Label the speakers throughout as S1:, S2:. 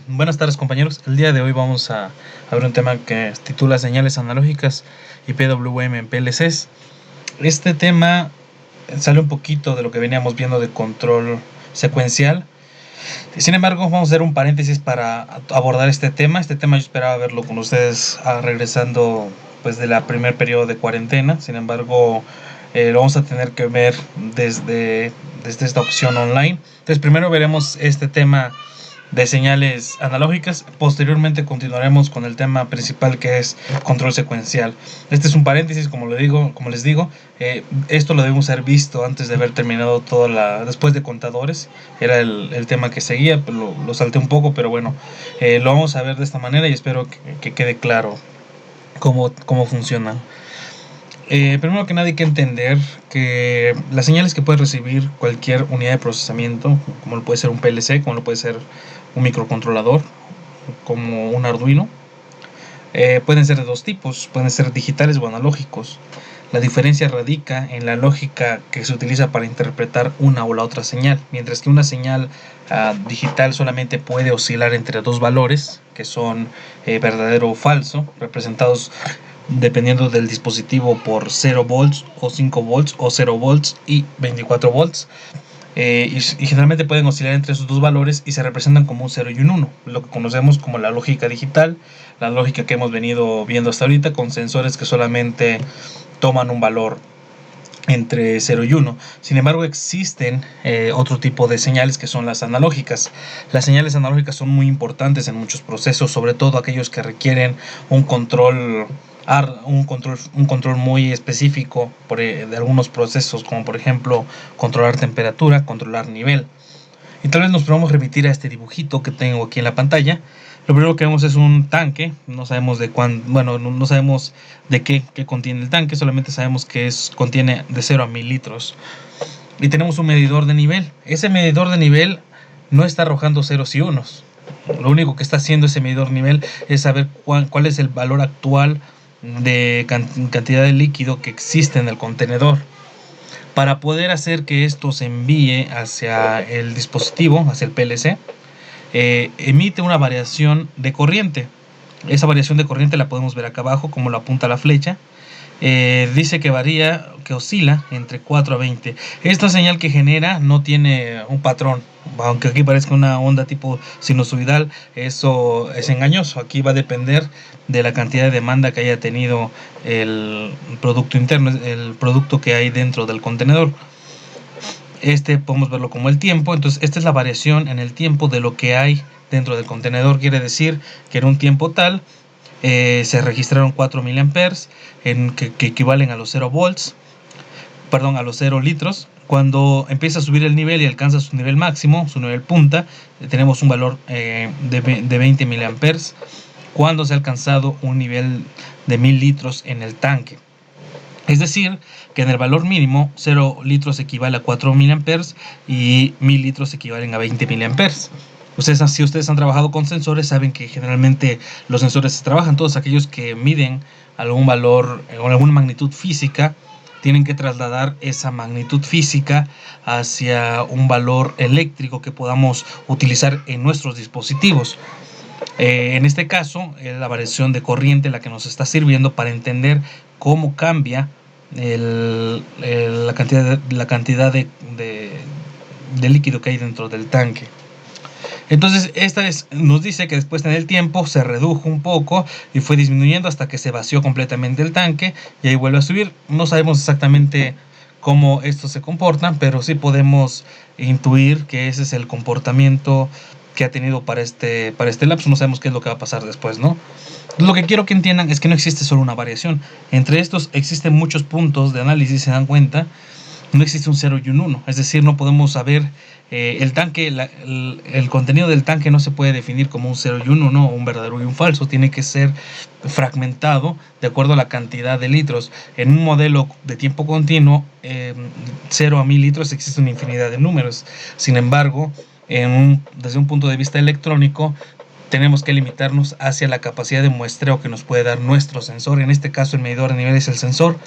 S1: Buenas tardes compañeros. El día de hoy vamos a ver un tema que se titula Señales analógicas y PWM en PLCs. Este tema sale un poquito de lo que veníamos viendo de control secuencial. Sin embargo, vamos a hacer un paréntesis para abordar este tema. Este tema yo esperaba verlo con ustedes regresando pues de la primer periodo de cuarentena. Sin embargo, lo vamos a tener que ver desde esta opción online. Entonces primero veremos este tema de señales analógicas. Posteriormente continuaremos con el tema principal, que es control secuencial. Este es un paréntesis, como les digo. Esto lo debemos haber visto antes de haber terminado después de contadores. Era el tema que seguía, lo salté un poco, pero bueno, lo vamos a ver de esta manera y espero que quede claro cómo funciona. Primero que nada hay que entender que las señales que puede recibir cualquier unidad de procesamiento, como lo puede ser un PLC, como lo puede ser un microcontrolador, como un Arduino, pueden ser de dos tipos, pueden ser digitales o analógicos. La diferencia radica en la lógica que se utiliza para interpretar una o la otra señal, mientras que una señal digital solamente puede oscilar entre dos valores, que son verdadero o falso, representados dependiendo del dispositivo por 0 volts o 5 volts o 0 volts y 24 volts. Y generalmente pueden oscilar entre esos dos valores y se representan como un 0 y un 1, lo que conocemos como la lógica digital, la lógica que hemos venido viendo hasta ahorita, con sensores que solamente toman un valor entre 0 y 1. Sin embargo, existen otro tipo de señales, que son las analógicas. Las señales analógicas son muy importantes en muchos procesos, sobre todo aquellos que requieren un control muy específico de algunos procesos, como por ejemplo controlar temperatura, controlar nivel. Y tal vez nos podamos remitir a este dibujito que tengo aquí en la pantalla. Lo primero que vemos es un tanque. No sabemos no sabemos de qué contiene el tanque, solamente sabemos que contiene de 0 a 1000 litros. Y tenemos un medidor de nivel. Ese medidor de nivel no está arrojando ceros y unos. Lo único que está haciendo ese medidor de nivel es saber cuál es el valor actual de cantidad de líquido que existe en el contenedor. Para poder hacer que esto se envíe hacia el dispositivo, hacia el PLC, emite una variación de corriente. Esa variación de corriente la podemos ver acá abajo, como lo apunta la flecha. Dice que oscila entre 4 a 20. Esta señal que genera no tiene un patrón, aunque aquí parezca una onda tipo sinusoidal. Eso es engañoso. Aquí va a depender de la cantidad de demanda que haya tenido el producto interno, el producto que hay dentro del contenedor. Podemos verlo como el tiempo. Entonces esta es la variación en el tiempo de lo que hay dentro del contenedor. Quiere decir que en un tiempo tal se registraron 4 miliamperes que equivalen a los 0 volts, a los 0 litros. Cuando empieza a subir el nivel y alcanza su nivel máximo, su nivel punta, tenemos un valor de 20 miliamperes cuando se ha alcanzado un nivel de 1000 litros en el tanque. Es decir, que en el valor mínimo 0 litros equivale a 4 miliamperes y 1000 litros equivalen a 20 miliamperes. Si ustedes han trabajado con sensores, saben que generalmente los sensores se trabajan, todos aquellos que miden algún valor o alguna magnitud física, tienen que trasladar esa magnitud física hacia un valor eléctrico que podamos utilizar en nuestros dispositivos. En este caso, es la variación de corriente la que nos está sirviendo para entender cómo cambia la cantidad de líquido que hay dentro del tanque. Entonces nos dice que después en el tiempo se redujo un poco y fue disminuyendo hasta que se vació completamente el tanque y ahí vuelve a subir. No sabemos exactamente cómo esto se comporta, pero sí podemos intuir que ese es el comportamiento que ha tenido para este lapso. No sabemos qué es lo que va a pasar después, ¿no? Lo que quiero que entiendan es que no existe solo una variación. Entre estos existen muchos puntos de análisis, se dan cuenta. No existe un 0 y un 1, es decir, no podemos saber el tanque, el contenido del tanque no se puede definir como un 0 y un 1, un verdadero y un falso, tiene que ser fragmentado de acuerdo a la cantidad de litros. En un modelo de tiempo continuo, 0 a 1000 litros existe una infinidad de números. Sin embargo, desde un punto de vista electrónico, tenemos que limitarnos hacia la capacidad de muestreo que nos puede dar nuestro sensor. En este caso, el medidor de nivel es el sensor.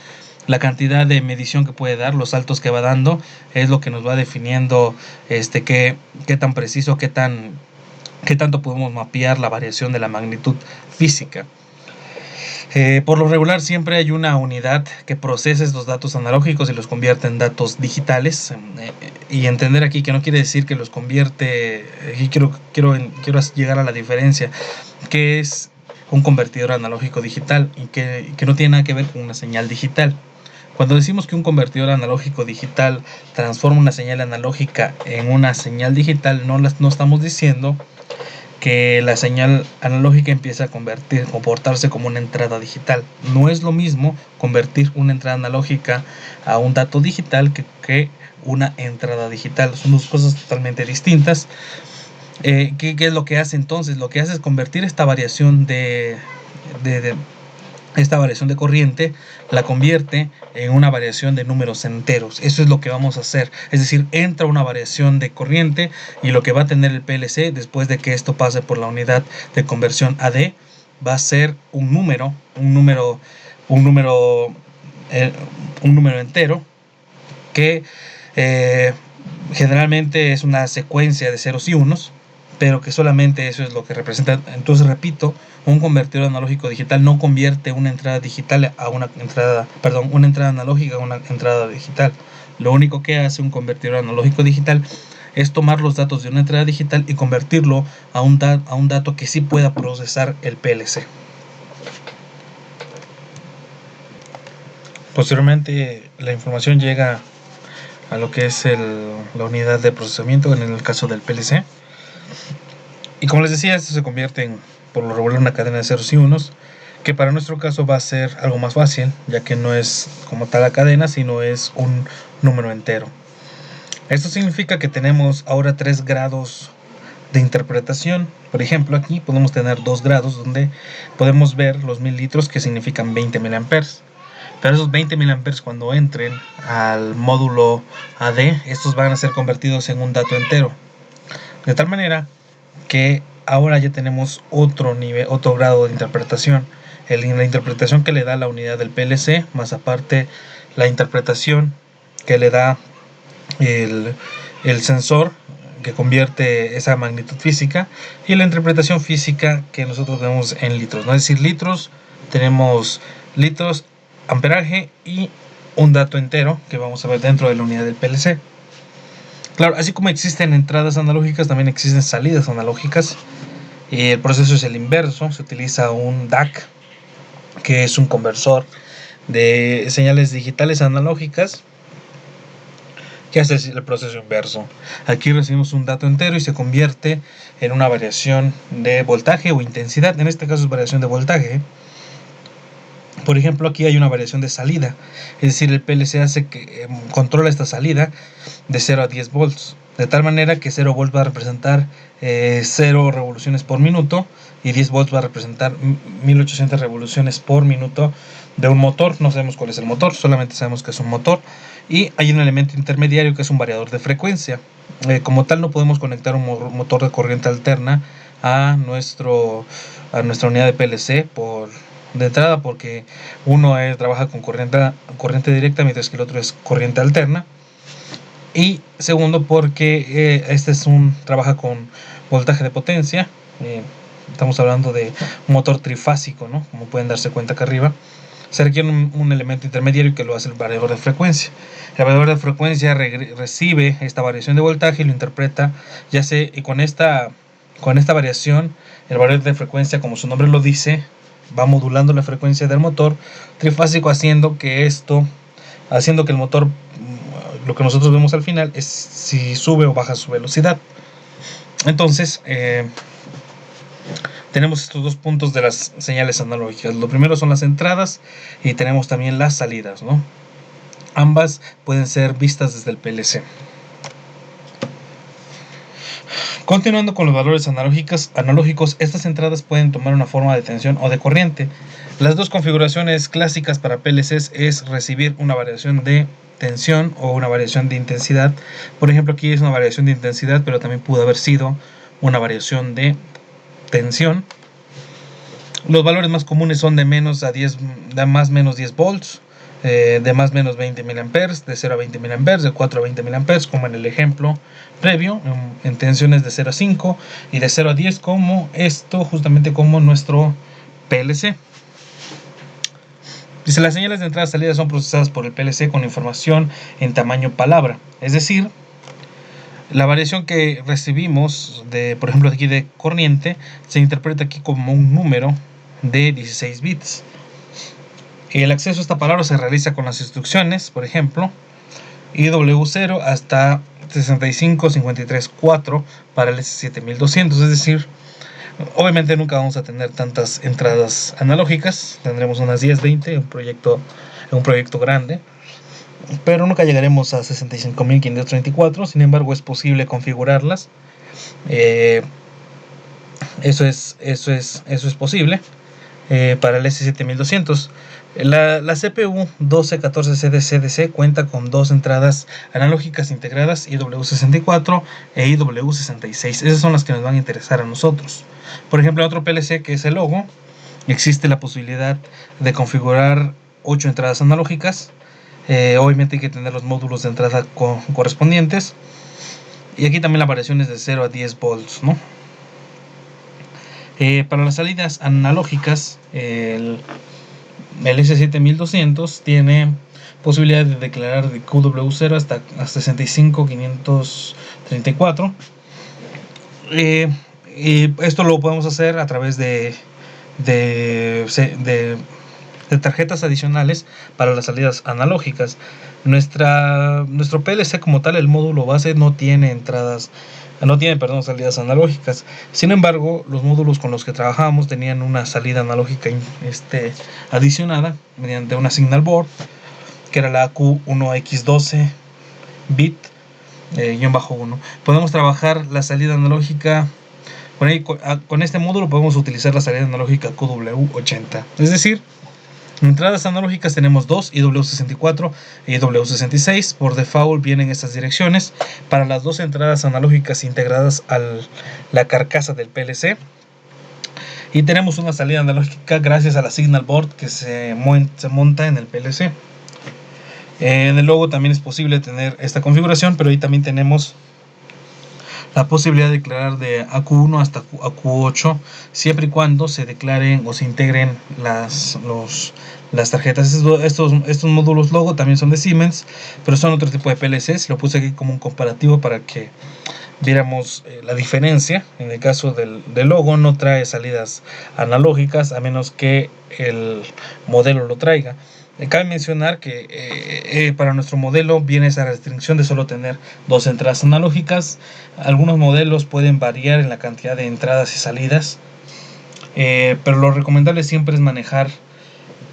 S1: La cantidad de medición que puede dar, los saltos que va dando, es lo que nos va definiendo qué tan preciso, qué tan qué tanto podemos mapear la variación de la magnitud física. Por lo regular siempre hay una unidad que procesa estos datos analógicos y los convierte en datos digitales, y entender aquí que no quiere decir que los convierte. Aquí quiero llegar a la diferencia, que es un convertidor analógico digital y que no tiene nada que ver con una señal digital. Cuando decimos que un convertidor analógico digital transforma una señal analógica en una señal digital, no estamos diciendo que la señal analógica empieza a comportarse como una entrada digital. No es lo mismo convertir una entrada analógica a un dato digital que una entrada digital. Son dos cosas totalmente distintas. ¿Qué es lo que hace entonces? Lo que hace es convertir esta variación de corriente, la convierte en una variación de números enteros. Eso es lo que vamos a hacer. Es decir, entra una variación de corriente y lo que va a tener el PLC después de que esto pase por la unidad de conversión AD va a ser un número entero que generalmente es una secuencia de ceros y unos, pero que solamente eso es lo que representa. Entonces, repito, un convertidor analógico digital no convierte una entrada digital a una entrada analógica a una entrada digital. Lo único que hace un convertidor analógico digital es tomar los datos de una entrada digital y convertirlo a un dato que sí pueda procesar el PLC. Posteriormente, la información llega a lo que es la unidad de procesamiento, en el caso del PLC. Y como les decía, esto se convierte por lo regular en una cadena de ceros y unos, que para nuestro caso va a ser algo más fácil, ya que no es como tal la cadena, sino es un número entero. Esto significa que tenemos ahora 3 grados de interpretación. Por ejemplo, aquí podemos tener 2 grados donde podemos ver los 1000 litros, que significan 20 miliamperes. Pero esos 20 miliamperes, cuando entren al módulo AD, estos van a ser convertidos en un dato entero. De tal manera que ahora ya tenemos otro grado de interpretación. La interpretación que le da la unidad del PLC, más aparte la interpretación que le da el sensor, que convierte esa magnitud física, y la interpretación física que nosotros vemos en litros, ¿no? Es decir, tenemos litros, amperaje y un dato entero que vamos a ver dentro de la unidad del PLC. Claro, así como existen entradas analógicas, también existen salidas analógicas. El proceso es el inverso. Se utiliza un DAC, que es un conversor de señales digitales analógicas, que hace el proceso inverso. Aquí recibimos un dato entero y se convierte en una variación de voltaje o intensidad. En este caso es variación de voltaje. Por ejemplo, aquí hay una variación de salida, es decir, el PLC controla esta salida de 0 a 10 volts, de tal manera que 0 volts va a representar 0 revoluciones por minuto y 10 volts va a representar 1800 revoluciones por minuto de un motor. No sabemos cuál es el motor, solamente sabemos que es un motor, y hay un elemento intermediario que es un variador de frecuencia. Como tal, no podemos conectar un motor de corriente alterna a nuestra unidad de PLC de entrada, porque uno trabaja con corriente directa, mientras que el otro es corriente alterna, y segundo porque trabaja con voltaje de potencia. Estamos hablando de un motor trifásico, ¿no? Como pueden darse cuenta acá arriba. Se requiere un elemento intermediario que lo hace el variador de frecuencia. El variador de frecuencia recibe esta variación de voltaje y lo interpreta, y con esta variación, el variador de frecuencia, como su nombre lo dice, va modulando la frecuencia del motor trifásico, haciendo que el motor, lo que nosotros vemos al final, es si sube o baja su velocidad. Entonces, tenemos estos dos puntos de las señales analógicas. Lo primero son las entradas y tenemos también las salidas, ¿no? Ambas pueden ser vistas desde el PLC. Continuando con los valores analógicos, estas entradas pueden tomar una forma de tensión o de corriente. Las dos configuraciones clásicas para PLCs es recibir una variación de tensión o una variación de intensidad. Por ejemplo, aquí es una variación de intensidad, pero también pudo haber sido una variación de tensión. Los valores más comunes son de más menos 10 volts, de más o menos 20 mA, de 0 a 20 mA, de 4 a 20 mA, como en el ejemplo previo, en tensiones de 0 a 5 y de 0 a 10, como esto, justamente como nuestro PLC. Dice, las señales de entrada y salida son procesadas por el PLC con información en tamaño palabra, es decir, la variación que recibimos, por ejemplo, aquí de corriente, se interpreta aquí como un número de 16 bits. El acceso a esta palabra se realiza con las instrucciones, por ejemplo, IW0 hasta 6553.4 para el S7200, es decir, obviamente nunca vamos a tener tantas entradas analógicas, tendremos unas 10, 20 en un proyecto grande, pero nunca llegaremos a 65.534. Sin embargo, es posible configurarlas. Eso es posible para el S7200. La CPU 1214CDC cuenta con dos entradas analógicas integradas, IW64 e IW66. Esas son las que nos van a interesar a nosotros. Por ejemplo, en otro PLC, que es el Logo, existe la posibilidad de configurar 8 entradas analógicas. Obviamente hay que tener los módulos de entrada correspondientes. Y aquí también la variación es de 0 a 10 volts, ¿no? Para las salidas analógicas, el S7200 tiene posibilidad de declarar de QW0 hasta 65.534. Esto lo podemos hacer a través de tarjetas adicionales para las salidas analógicas. Nuestro PLC como tal, el módulo base, no tiene salidas analógicas. Sin embargo, los módulos con los que trabajamos tenían una salida analógica adicionada mediante una signal board, que era la AQ1X12 bit -1. Podemos trabajar la salida analógica con este módulo. Podemos utilizar la salida analógica QW80, es decir, entradas analógicas tenemos dos, IW64 y IW66. Por default vienen estas direcciones para las dos entradas analógicas integradas a la carcasa del PLC. Y tenemos una salida analógica gracias a la signal board que se monta en el PLC. En el Logo también es posible tener esta configuración, pero ahí también tenemos la posibilidad de declarar de AQ1 hasta AQ8, siempre y cuando se declaren o se integren las tarjetas. Estos módulos Logo también son de Siemens, pero son otro tipo de PLCs. Lo puse aquí como un comparativo para que viéramos la diferencia. En el caso del Logo no trae salidas analógicas, a menos que el modelo lo traiga. Cabe mencionar que para nuestro modelo viene esa restricción de solo tener dos entradas analógicas. Algunos modelos pueden variar en la cantidad de entradas y salidas, pero lo recomendable siempre es manejar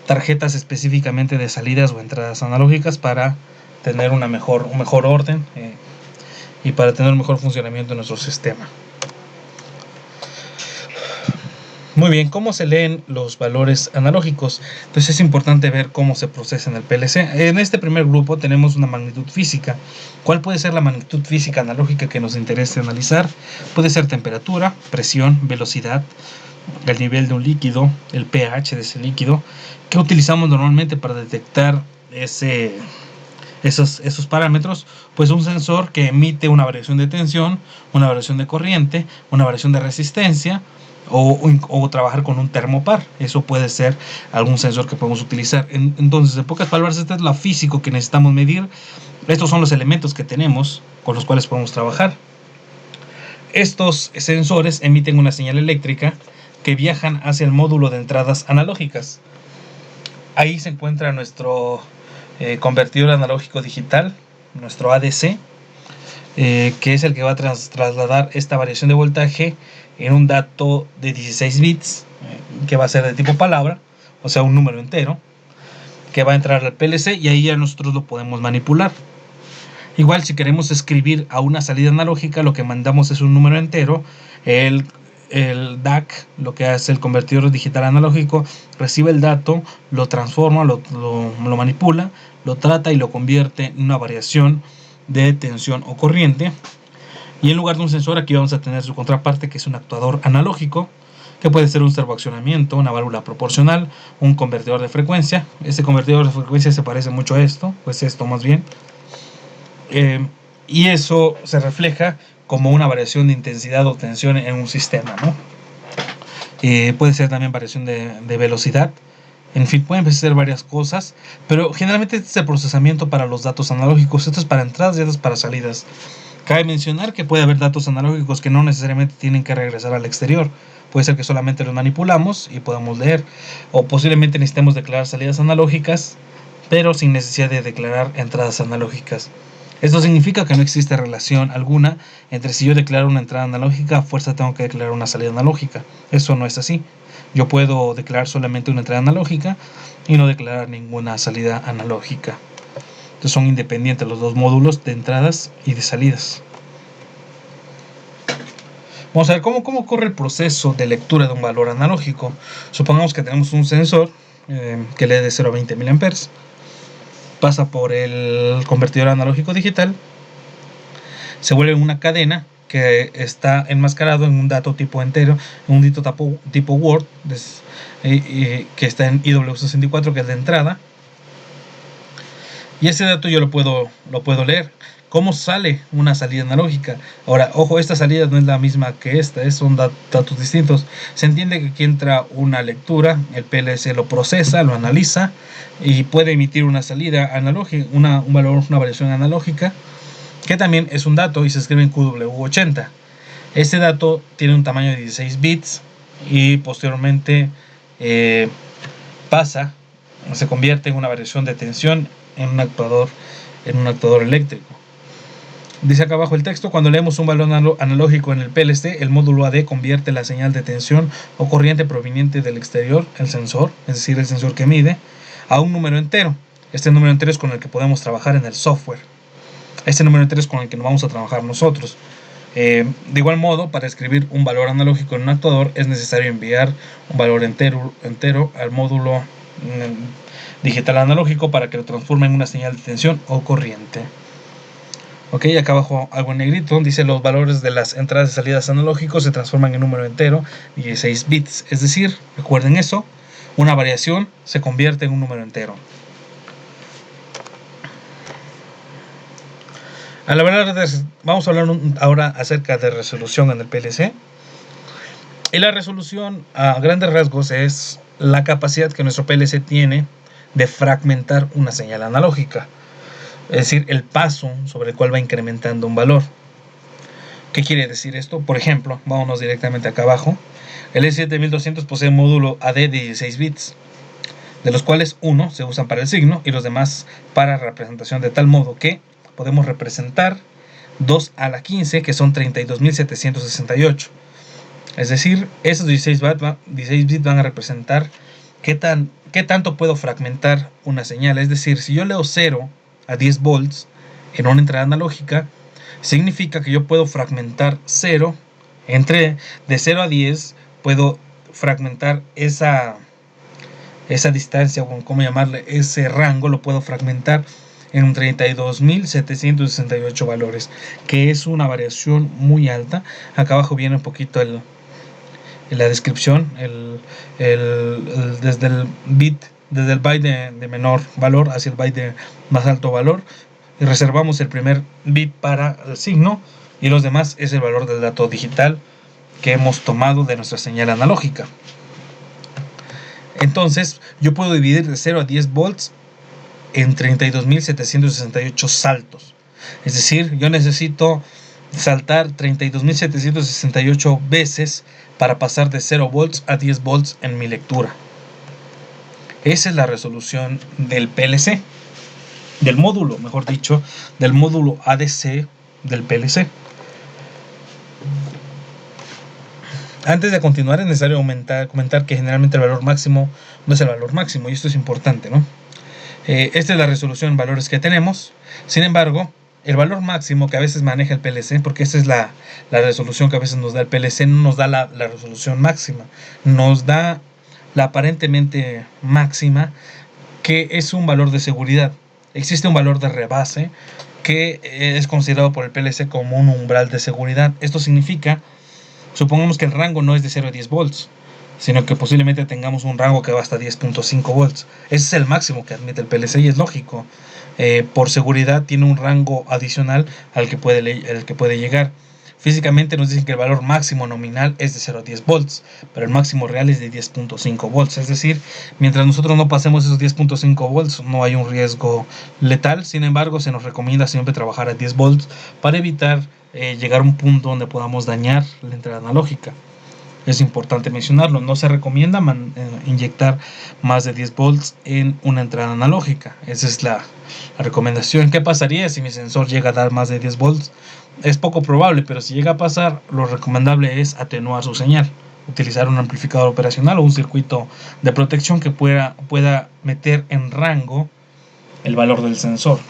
S1: tarjetas específicamente de salidas o entradas analógicas para tener un mejor orden y para tener un mejor funcionamiento de nuestro sistema. Muy bien, ¿cómo se leen los valores analógicos? Entonces es importante ver cómo se procesa en el PLC. En este primer grupo tenemos una magnitud física. ¿Cuál puede ser la magnitud física analógica que nos interese analizar? Puede ser temperatura, presión, velocidad, el nivel de un líquido, el pH de ese líquido. ¿Qué utilizamos normalmente para detectar esos parámetros? Pues un sensor que emite una variación de tensión, una variación de corriente, una variación de resistencia, o trabajar con un termopar. Eso puede ser algún sensor que podemos utilizar. Entonces, en pocas palabras, este es lo físico que necesitamos medir. Estos son los elementos que tenemos con los cuales podemos trabajar. Estos sensores emiten una señal eléctrica que viajan hacia el módulo de entradas analógicas. Ahí se encuentra nuestro convertidor analógico digital, nuestro ADC, que es el que va a trasladar esta variación de voltaje en un dato de 16 bits, que va a ser de tipo palabra, o sea un número entero, que va a entrar al PLC y ahí ya nosotros lo podemos manipular. Igual, si queremos escribir a una salida analógica, lo que mandamos es un número entero. El DAC, lo que hace el convertidor digital analógico, recibe el dato, lo transforma, lo manipula, lo trata y lo convierte en una variación de tensión o corriente. Y en lugar de un sensor, aquí vamos a tener su contraparte, que es un actuador analógico, que puede ser un servoaccionamiento, una válvula proporcional, un convertidor de frecuencia. Este convertidor de frecuencia se parece mucho a esto, pues esto más bien. Y eso se refleja como una variación de intensidad o tensión en un sistema, ¿no? Puede ser también variación de velocidad. En fin, pueden ser varias cosas, pero generalmente este es el procesamiento para los datos analógicos. Esto es para entradas y esto es para salidas. Cabe mencionar que puede haber datos analógicos que no necesariamente tienen que regresar al exterior. Puede ser que solamente los manipulamos y podamos leer, o posiblemente necesitemos declarar salidas analógicas, pero sin necesidad de declarar entradas analógicas. Esto significa que no existe relación alguna entre si yo declaro una entrada analógica, a fuerza tengo que declarar una salida analógica. Eso no es así. Yo puedo declarar solamente una entrada analógica y no declarar ninguna salida analógica. Entonces son independientes los dos módulos de entradas y de salidas. Vamos a ver cómo ocurre el proceso de lectura de un valor analógico. Supongamos que tenemos un sensor que lee de 0 a 20 mA. Pasa por el convertidor analógico digital, se vuelve una cadena que está enmascarado en un dato tipo entero, en un dato tipo Word, que está en IW64, que es de entrada, y ese dato yo lo puedo leer. ¿Cómo sale una salida analógica? Ahora, ojo, esta salida no es la misma que esta, son datos distintos. Se entiende que aquí entra una lectura, el PLC lo procesa, lo analiza y puede emitir una salida analógica, una variación analógica, que también es un dato y se escribe en QW80. Este dato tiene un tamaño de 16 bits y posteriormente se convierte en una variación de tensión en un actuador eléctrico. Dice acá abajo el texto: cuando leemos un valor analógico en el PLC, el módulo AD convierte la señal de tensión o corriente proveniente del exterior, el sensor, es decir, el sensor que mide, a un número entero. Este número entero es con el que podemos trabajar en el software. Este número entero es con el que vamos a trabajar nosotros. De igual modo, para escribir un valor analógico en un actuador es necesario enviar un valor entero al módulo digital analógico para que lo transforme en una señal de tensión o corriente. Ok, acá abajo algo en negrito dice: los valores de las entradas y salidas analógicos se transforman en número entero, 16 bits. Es decir, recuerden eso, una variación se convierte en un número entero. Vamos a hablar ahora acerca de resolución en el PLC. Y la resolución, a grandes rasgos, es la capacidad que nuestro PLC tiene de fragmentar una señal analógica. Es decir, el paso sobre el cual va incrementando un valor. ¿Qué quiere decir esto? Por ejemplo, vámonos directamente acá abajo. El E7200 posee un módulo AD de 16 bits, de los cuales 1 se usan para el signo y los demás para representación, de tal modo que podemos representar 2 a la 15, que son 32.768. Es decir, esos 16 bits van a representar qué tanto puedo fragmentar una señal. Es decir, si yo leo 0 a 10 volts en una entrada analógica, significa que yo puedo fragmentar 0 de 0 a 10, puedo fragmentar esa distancia, o como llamarle, ese rango, lo puedo fragmentar en 32.768 valores, que es una variación muy alta. Acá abajo viene un poquito en la descripción, desde el byte de menor valor hacia el byte de más alto valor, y reservamos el primer bit para el signo y los demás es el valor del dato digital que hemos tomado de nuestra señal analógica. Entonces yo puedo dividir de 0 a 10 volts en 32.768 saltos. Es decir, yo necesito saltar 32.768 veces para pasar de 0 volts a 10 volts en mi lectura. Esa es la resolución del PLC, del módulo ADC del PLC. Antes de continuar, es necesario comentar que generalmente el valor máximo no es el valor máximo, y esto es importante, ¿no? Esta es la resolución en valores que tenemos. Sin embargo, el valor máximo que a veces maneja el PLC, porque esta es la resolución que a veces nos da el PLC, no nos da la resolución máxima, nos da la aparentemente máxima, que es un valor de seguridad. Existe un valor de rebase que es considerado por el PLC como un umbral de seguridad. Esto significa, supongamos que el rango no es de 0 a 10 volts, sino que posiblemente tengamos un rango que va hasta 10.5 volts. Ese es el máximo que admite el PLC y es lógico. Por seguridad tiene un rango adicional al que puede llegar. Físicamente nos dicen que el valor máximo nominal es de 0 a 10 volts, pero el máximo real es de 10.5 volts. Es decir, mientras nosotros no pasemos esos 10.5 volts, no hay un riesgo letal. Sin embargo, se nos recomienda siempre trabajar a 10 volts para evitar llegar a un punto donde podamos dañar la entrada analógica. Es importante mencionarlo, no se recomienda inyectar más de 10 volts en una entrada analógica. Esa es la recomendación. ¿Qué pasaría si mi sensor llega a dar más de 10 volts? Es poco probable, pero si llega a pasar, lo recomendable es atenuar su señal, utilizar un amplificador operacional o un circuito de protección que pueda meter en rango el valor del sensor.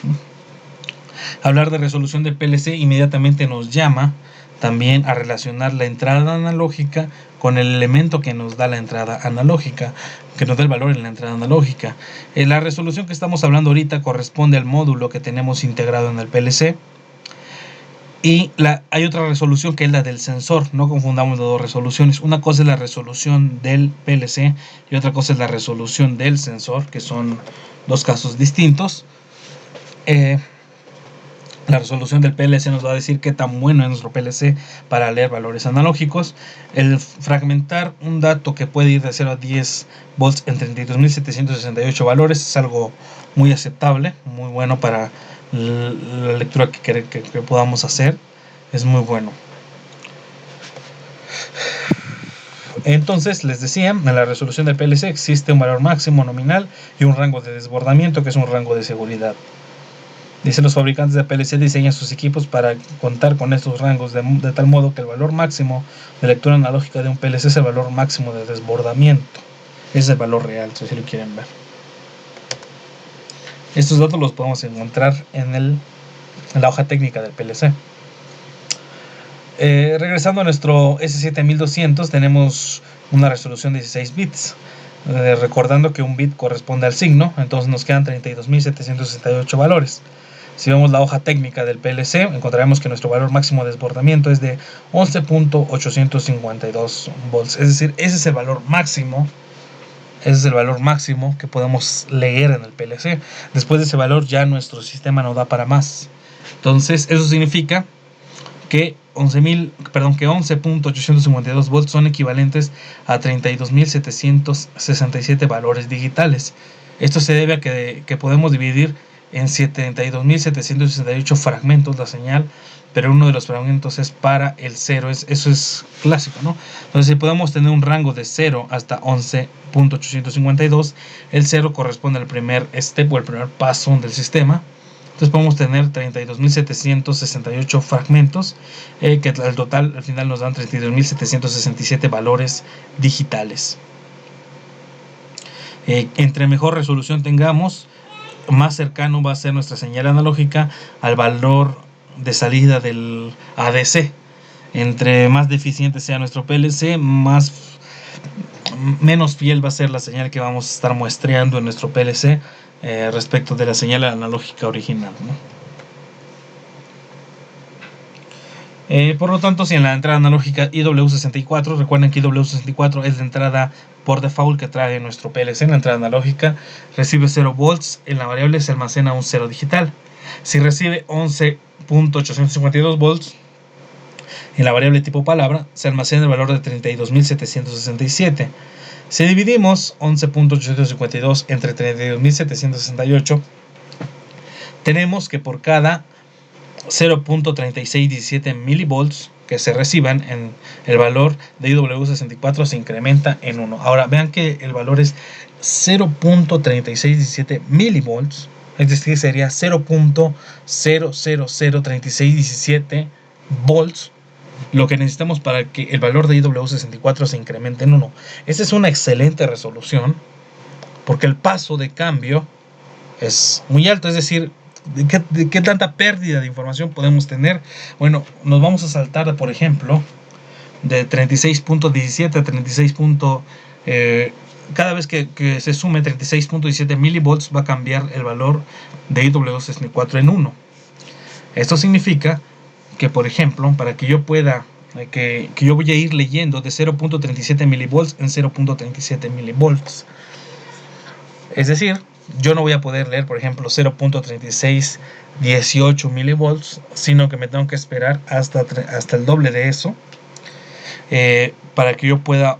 S1: Hablar de resolución del PLC inmediatamente nos llama también a relacionar la entrada analógica con el elemento que nos da la entrada analógica, que nos da el valor en la entrada analógica. La resolución que estamos hablando ahorita corresponde al módulo que tenemos integrado en el PLC. Y hay otra resolución que es la del sensor. No confundamos las dos resoluciones. Una cosa es la resolución del PLC y otra cosa es la resolución del sensor, que son dos casos distintos. La resolución del PLC nos va a decir qué tan bueno es nuestro PLC para leer valores analógicos. El fragmentar un dato que puede ir de 0 a 10 volts en 32.768 valores es algo muy aceptable, muy bueno para la lectura que podamos hacer. Es muy bueno. Entonces, les decía, en la resolución del PLC existe un valor máximo nominal y un rango de desbordamiento, que es un rango de seguridad. Dicen los fabricantes de PLC diseñan sus equipos para contar con estos rangos de tal modo que el valor máximo de lectura analógica de un PLC es el valor máximo de desbordamiento. Ese es el valor real, si lo quieren ver. Estos datos los podemos encontrar en la hoja técnica del PLC. Regresando a nuestro S7200, tenemos una resolución de 16 bits. Recordando que un bit corresponde al signo, entonces nos quedan 32.768 valores. Si vemos la hoja técnica del PLC, encontraremos que nuestro valor máximo de desbordamiento es de 11.852 volts. Es decir, ese es el valor máximo. Ese es el valor máximo que podemos leer en el PLC. Después de ese valor ya nuestro sistema no da para más. Entonces, eso significa que 11.852 volts son equivalentes a 32.767 valores digitales. Esto se debe a que podemos dividir en 72.768 fragmentos la señal, pero uno de los fragmentos es para el 0, eso es clásico, ¿no? Entonces, si podemos tener un rango de 0 hasta 11.852, el 0 corresponde al primer step o el primer paso del sistema. Entonces podemos tener 32.768 fragmentos, que al total al final nos dan 32.767 valores digitales. Entre mejor resolución tengamos, más cercano va a ser nuestra señal analógica al valor de salida del ADC. Entre más deficiente sea nuestro PLC, menos fiel va a ser la señal que vamos a estar muestreando en nuestro PLC respecto de la señal analógica original, ¿no? Por lo tanto, si en la entrada analógica IW64, recuerden que IW64 es la entrada por default que trae nuestro PLC, en la entrada analógica recibe 0 volts, en la variable se almacena un 0 digital. Si recibe 11.852 volts, en la variable tipo palabra se almacena el valor de 32.767. Si dividimos 11.852 entre 32.768, tenemos que por cada 0.3617 milivolts que se reciban, en el valor de IW64 se incrementa en 1. Ahora vean que el valor es 0.3617 milivolts, es decir, sería 0.0003617 volts, lo que necesitamos para que el valor de IW64 se incremente en 1. Esta es una excelente resolución porque el paso de cambio es muy alto, es decir, ¿de qué tanta pérdida de información podemos tener? Bueno, nos vamos a saltar, por ejemplo, de 36.17 a 36. Cada vez que se sume 36.17 milivolts va a cambiar el valor de IW64 en 1. Esto significa que, por ejemplo, para que yo pueda que yo voy a ir leyendo de 0.37 milivolts en 0.37 milivolts. Es decir, yo no voy a poder leer, por ejemplo, 0.3618 milivolts, sino que me tengo que esperar hasta el doble de eso para que yo pueda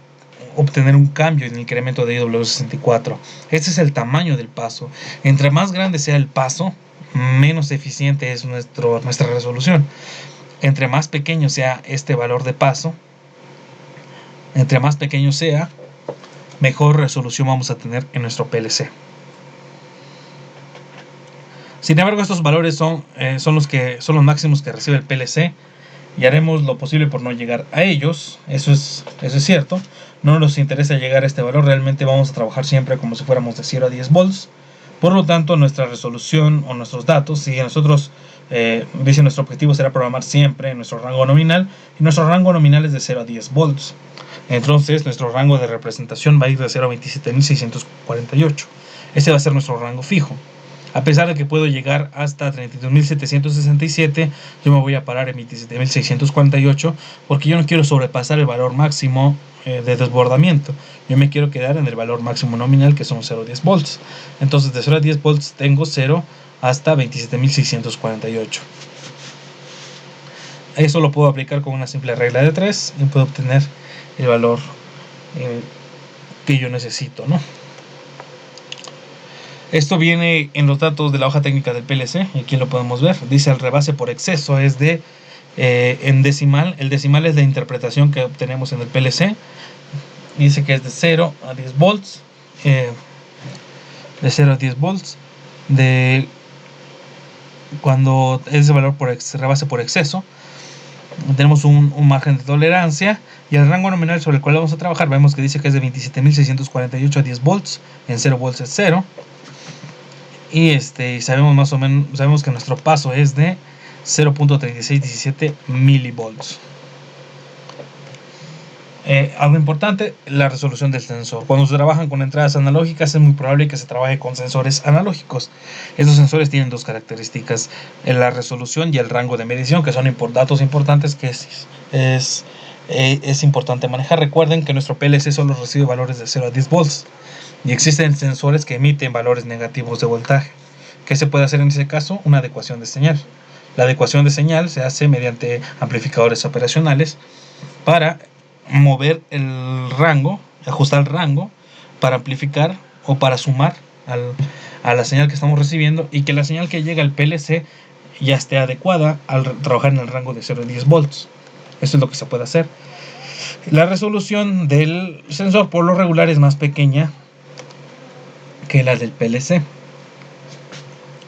S1: obtener un cambio en el incremento de IW64. Este es el tamaño del paso. Entre más grande sea el paso, menos eficiente es nuestra resolución. Entre más pequeño sea este valor de paso, entre más pequeño sea, mejor resolución vamos a tener en nuestro PLC. Sin embargo, estos valores son los máximos que recibe el PLC y haremos lo posible por no llegar a ellos. Eso es cierto. No nos interesa llegar a este valor. Realmente vamos a trabajar siempre como si fuéramos de 0 a 10 volts. Por lo tanto, nuestra resolución o nuestros datos, si nosotros dice nuestro objetivo será programar siempre en nuestro rango nominal, y nuestro rango nominal es de 0 a 10 volts. Entonces nuestro rango de representación va a ir de 0 a 27.648. Ese va a ser nuestro rango fijo. A pesar de que puedo llegar hasta 32.767, yo me voy a parar en 27.648 porque yo no quiero sobrepasar el valor máximo de desbordamiento. Yo me quiero quedar en el valor máximo nominal, que son 0 a 10 volts. Entonces de 0 a 10 volts tengo 0 hasta 27.648. Eso lo puedo aplicar con una simple regla de 3 y puedo obtener el valor que yo necesito, ¿no? Esto viene en los datos de la hoja técnica del PLC, y aquí lo podemos ver. Dice el rebase por exceso es de en decimal. El decimal es la interpretación que obtenemos en el PLC. Dice que es de 0 a 10 volts. De 0 a 10 volts. Cuando ese valor rebase por exceso, tenemos un margen de tolerancia, y el rango nominal sobre el cual vamos a trabajar vemos que dice que es de 27.648 a 10 volts. En 0 volts es 0. Y sabemos más o menos, sabemos que nuestro paso es de 0.3617 milivolts. Algo importante, la resolución del sensor. Cuando se trabajan con entradas analógicas es muy probable que se trabaje con sensores analógicos. Estos sensores tienen dos características: la resolución y el rango de medición, que son datos importantes que es importante manejar. Recuerden que nuestro PLC solo recibe valores de 0 a 10 volts y existen sensores que emiten valores negativos de voltaje. ¿Qué se puede hacer en ese caso? Una adecuación de señal. La adecuación de señal se hace mediante amplificadores operacionales para mover el rango, ajustar el rango para amplificar o para sumar a la señal que estamos recibiendo, y que la señal que llega al PLC ya esté adecuada al trabajar en el rango de 0 a 10 volts. Eso es lo que se puede hacer. La resolución del sensor por lo regular es más pequeña que la del PLC.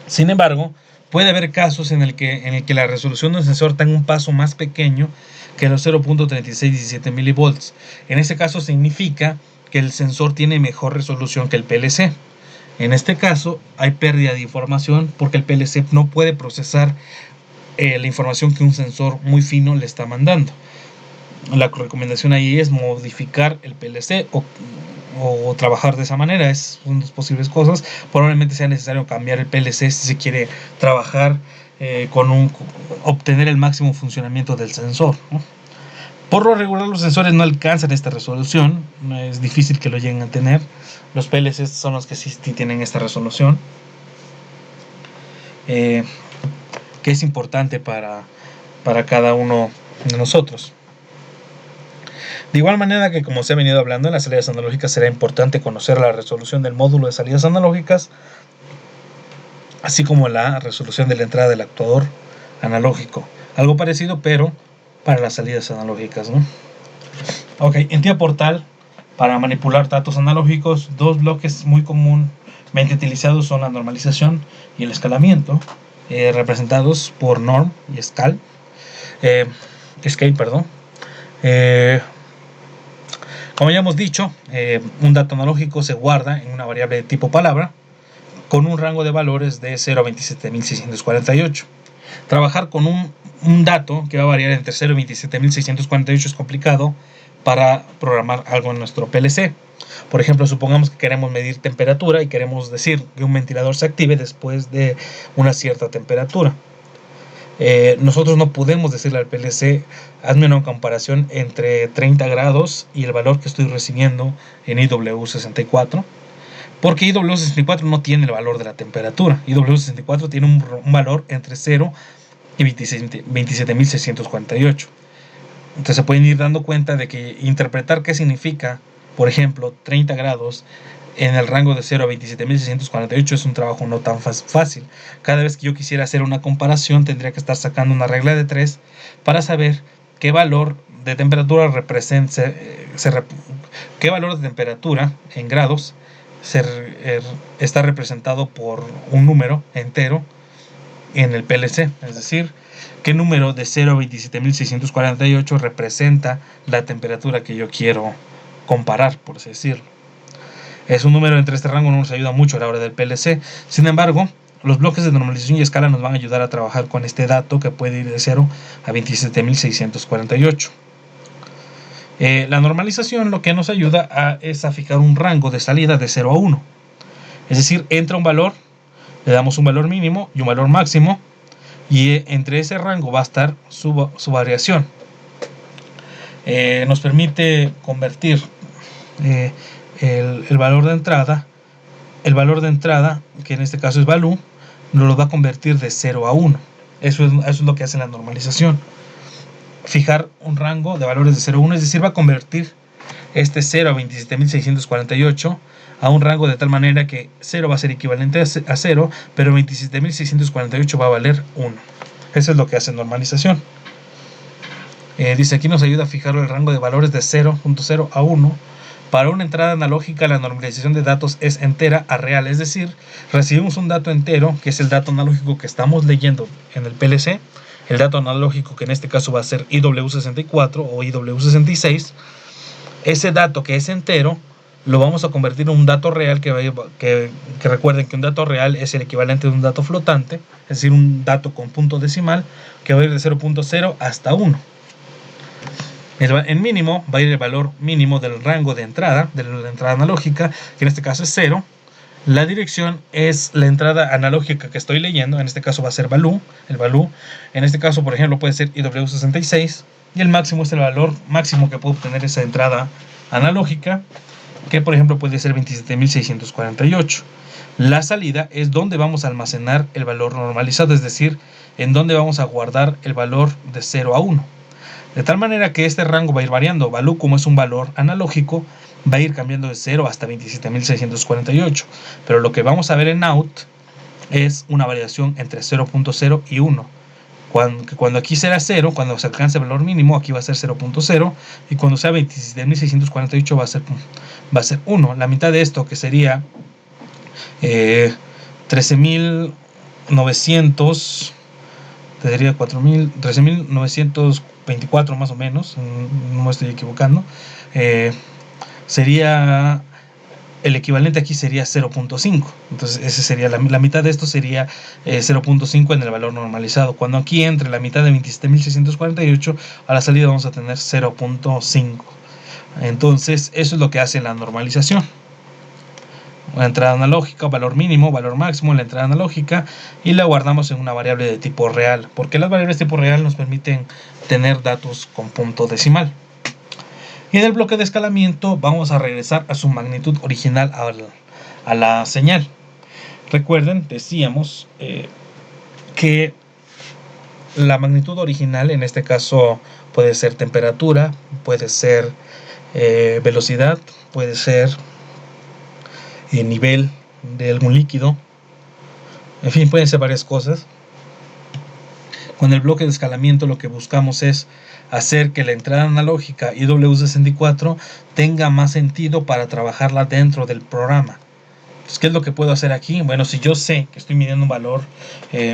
S1: Sin embargo, puede haber casos en el que la resolución del sensor tenga un paso más pequeño que los 0.3617 milivolts. En este caso significa que el sensor tiene mejor resolución que el PLC. En este caso hay pérdida de información porque el PLC no puede procesar la información que un sensor muy fino le está mandando. La recomendación ahí es modificar el PLC o trabajar de esa manera. Es una de las posibles cosas. Probablemente sea necesario cambiar el PLC si se quiere trabajar obtener el máximo funcionamiento del sensor, ¿no? Por lo regular los sensores no alcanzan esta resolución. Es difícil que lo lleguen a tener. Los PLCs son los que sí tienen esta resolución, que es importante para cada uno de nosotros. De igual manera que, como se ha venido hablando, en las salidas analógicas será importante conocer la resolución del módulo de salidas analógicas, así como la resolución de la entrada del actuador analógico. Algo parecido, pero para las salidas analógicas, ¿no? Ok, en TIA Portal, para manipular datos analógicos, dos bloques muy comúnmente utilizados son la normalización y el escalamiento, representados por norm y scale. Como ya hemos dicho, un dato analógico se guarda en una variable de tipo palabra con un rango de valores de 0 a 27.648. Trabajar con un dato que va a variar entre 0 y 27.648 es complicado para programar algo en nuestro PLC. Por ejemplo, supongamos que queremos medir temperatura y queremos decir que un ventilador se active después de una cierta temperatura. nosotros no podemos decirle al PLC, hazme una comparación entre 30 grados y el valor que estoy recibiendo en IW64, porque IW64 no tiene el valor de la temperatura. IW64 tiene un valor entre 0 y 27.648. Entonces se pueden ir dando cuenta de que interpretar qué significa, por ejemplo, 30 grados en el rango de 0 a 27.648 es un trabajo no tan fácil. Cada vez que yo quisiera hacer una comparación tendría que estar sacando una regla de 3 para saber qué valor de temperatura qué valor de temperatura en grados está representado por un número entero en el PLC, es decir, qué número de 0 a 27.648 representa la temperatura que yo quiero comparar, por así decirlo. Es un número entre este rango, no nos ayuda mucho a la hora del PLC. Sin embargo, los bloques de normalización y escala nos van a ayudar a trabajar con este dato que puede ir de 0 a 27.648. La normalización lo que nos ayuda es a fijar un rango de salida de 0 a 1. Es decir, entra un valor, le damos un valor mínimo y un valor máximo, y entre ese rango va a estar su variación. Nos permite convertir el valor de entrada, que en este caso es value, nos lo va a convertir de 0 a 1. Eso es lo que hace la normalización. Fijar un rango de valores de 0 a 1, es decir, va a convertir este 0 a 27.648 a un rango de tal manera que 0 va a ser equivalente a 0, pero 27.648 va a valer 1. Eso es lo que hace normalización. Dice aquí nos ayuda a fijar el rango de valores de 0.0 a 1. Para una entrada analógica, la normalización de datos es entera a real, es decir, recibimos un dato entero, que es el dato analógico que estamos leyendo en el PLC, el dato analógico que en este caso va a ser IW64 o IW66. Ese dato que es entero lo vamos a convertir en un dato real, que recuerden que un dato real es el equivalente de un dato flotante, es decir, un dato con punto decimal, que va a ir de 0.0 hasta 1. En mínimo va a ir el valor mínimo del rango de la entrada analógica, que en este caso es 0. La dirección es la entrada analógica que estoy leyendo, en este caso va a ser value, el value. En este caso, por ejemplo, puede ser IW66, y el máximo es el valor máximo que puede obtener esa entrada analógica, que por ejemplo puede ser 27.648. La salida es donde vamos a almacenar el valor normalizado, es decir, en donde vamos a guardar el valor de 0 a 1. De tal manera que este rango va a ir variando. Value, como es un valor analógico, va a ir cambiando de 0 hasta 27.648. Pero lo que vamos a ver en out es una variación entre 0.0 y 1. Cuando aquí será 0, cuando se alcance el valor mínimo, aquí va a ser 0.0. Y cuando sea 27.648 va a ser 1. La mitad de esto, que sería 13.900, sería 13.924 más o menos, no me estoy equivocando, sería el equivalente aquí sería 0.5. Entonces ese sería la mitad de esto sería 0.5 en el valor normalizado. Cuando aquí entre la mitad de 27.648, a la salida vamos a tener 0.5. Entonces eso es lo que hace la normalización. La entrada analógica, valor mínimo, valor máximo en la entrada analógica, y la guardamos en una variable de tipo real, porque las variables de tipo real nos permiten tener datos con punto decimal. Y en el bloque de escalamiento vamos a regresar a su magnitud original a la señal. Recuerden, decíamos que la magnitud original en este caso puede ser temperatura, puede ser velocidad, puede ser nivel de algún líquido, en fin, pueden ser varias cosas. Con el bloque de escalamiento lo que buscamos es hacer que la entrada analógica IW64 tenga más sentido para trabajarla dentro del programa. Entonces, ¿qué es lo que puedo hacer aquí? Bueno, si yo sé que estoy midiendo un valor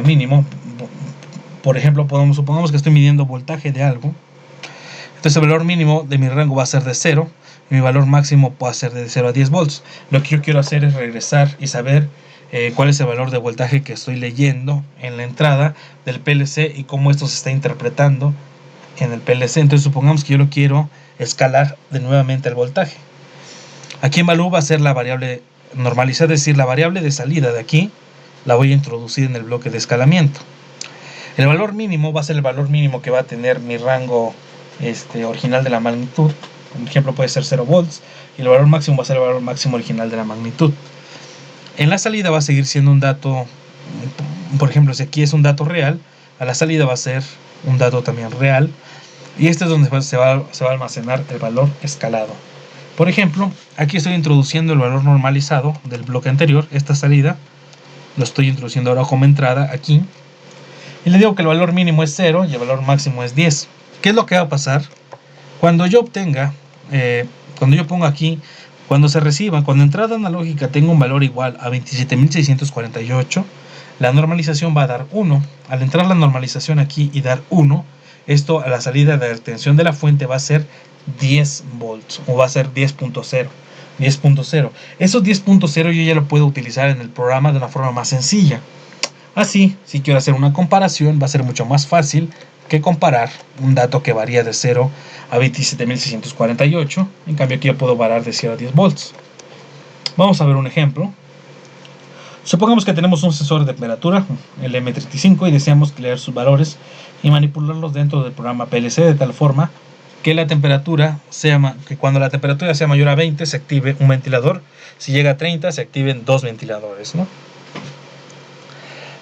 S1: mínimo, por ejemplo, supongamos que estoy midiendo voltaje de algo, entonces el valor mínimo de mi rango va a ser de 0, y mi valor máximo puede ser de 0 a 10 volts. Lo que yo quiero hacer es regresar y saber cuál es el valor de voltaje que estoy leyendo en la entrada del PLC y cómo esto se está interpretando en el PLC. Entonces supongamos que yo lo quiero escalar de nuevamente el voltaje. Aquí en value va a ser la variable normalizada, es decir, la variable de salida de aquí la voy a introducir en el bloque de escalamiento. El valor mínimo va a ser el valor mínimo que va a tener mi rango original de la magnitud. Por ejemplo, puede ser 0 volts. Y el valor máximo va a ser el valor máximo original de la magnitud. En la salida va a seguir siendo un dato, por ejemplo, si aquí es un dato real, a la salida va a ser un dato también real. Y este es donde se va a almacenar el valor escalado. Por ejemplo, aquí estoy introduciendo el valor normalizado del bloque anterior, esta salida. Lo estoy introduciendo ahora como entrada aquí. Y le digo que el valor mínimo es 0 y el valor máximo es 10. ¿Qué es lo que va a pasar? Cuando yo obtenga, cuando yo pongo aquí, cuando se reciba, cuando entrada analógica tenga un valor igual a 27.648, la normalización va a dar 1. Al entrar la normalización aquí y dar 1, esto a la salida de la tensión de la fuente va a ser 10 volts o va a ser 10.0. 10.0. Esos 10.0 yo ya lo puedo utilizar en el programa de una forma más sencilla. Así, si quiero hacer una comparación, va a ser mucho más fácil que comparar un dato que varía de 0 a 27.648. En cambio, aquí yo puedo variar de 0 a 10 volts. Vamos a ver un ejemplo. Supongamos que tenemos un sensor de temperatura, el M35, y deseamos leer sus valores y manipularlos dentro del programa PLC de tal forma que la temperatura que cuando la temperatura sea mayor a 20 se active un ventilador, si llega a 30 se activen dos ventiladores, ¿no?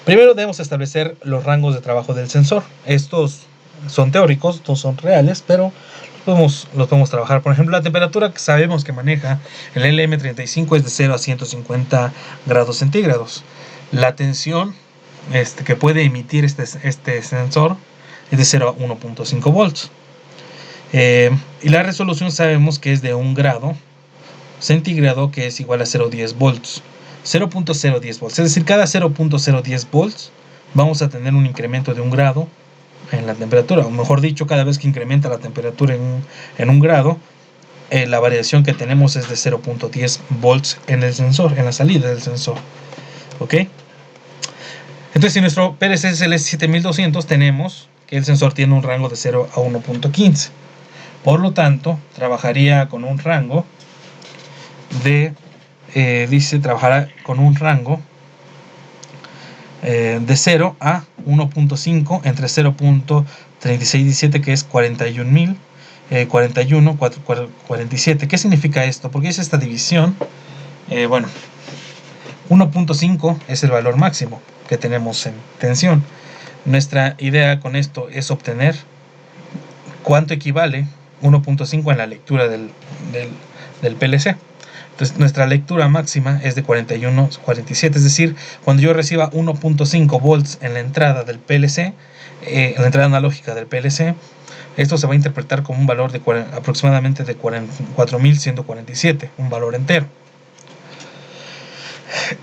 S1: Primero debemos establecer los rangos de trabajo del sensor. Estos son teóricos, estos son reales, pero los podemos trabajar. Por ejemplo, la temperatura que sabemos que maneja el LM35 es de 0 a 150 grados centígrados. La tensión que puede emitir este sensor es de 0 a 1.5 volts. Y la resolución sabemos que es de 1 grado centígrado, que es igual a 0.10 volts. 0.010 volts, es decir, cada 0.010 volts vamos a tener un incremento de 1 grado en la temperatura, o mejor dicho, cada vez que incrementa la temperatura en 1 grado, la variación que tenemos es de 0.10 volts en el sensor, en la salida del sensor. ¿Ok? Entonces, si nuestro PLC es el S7200, tenemos que el sensor tiene un rango de 0 a 1.15. Por lo tanto, trabajaría con un rango de trabajará con un rango de 0 a 1.5 entre 0.3617, que es 41.000, 41, 47. ¿Qué significa esto? ¿Por qué es esta división? Bueno, 1.5 es el valor máximo que tenemos en tensión. Nuestra idea con esto es obtener cuánto equivale 1.5 en la lectura del PLC. Entonces, nuestra lectura máxima es de 41.47, es decir, cuando yo reciba 1.5 volts en la entrada del PLC, en la entrada analógica del PLC, esto se va a interpretar como un valor de aproximadamente de 4.147, un valor entero.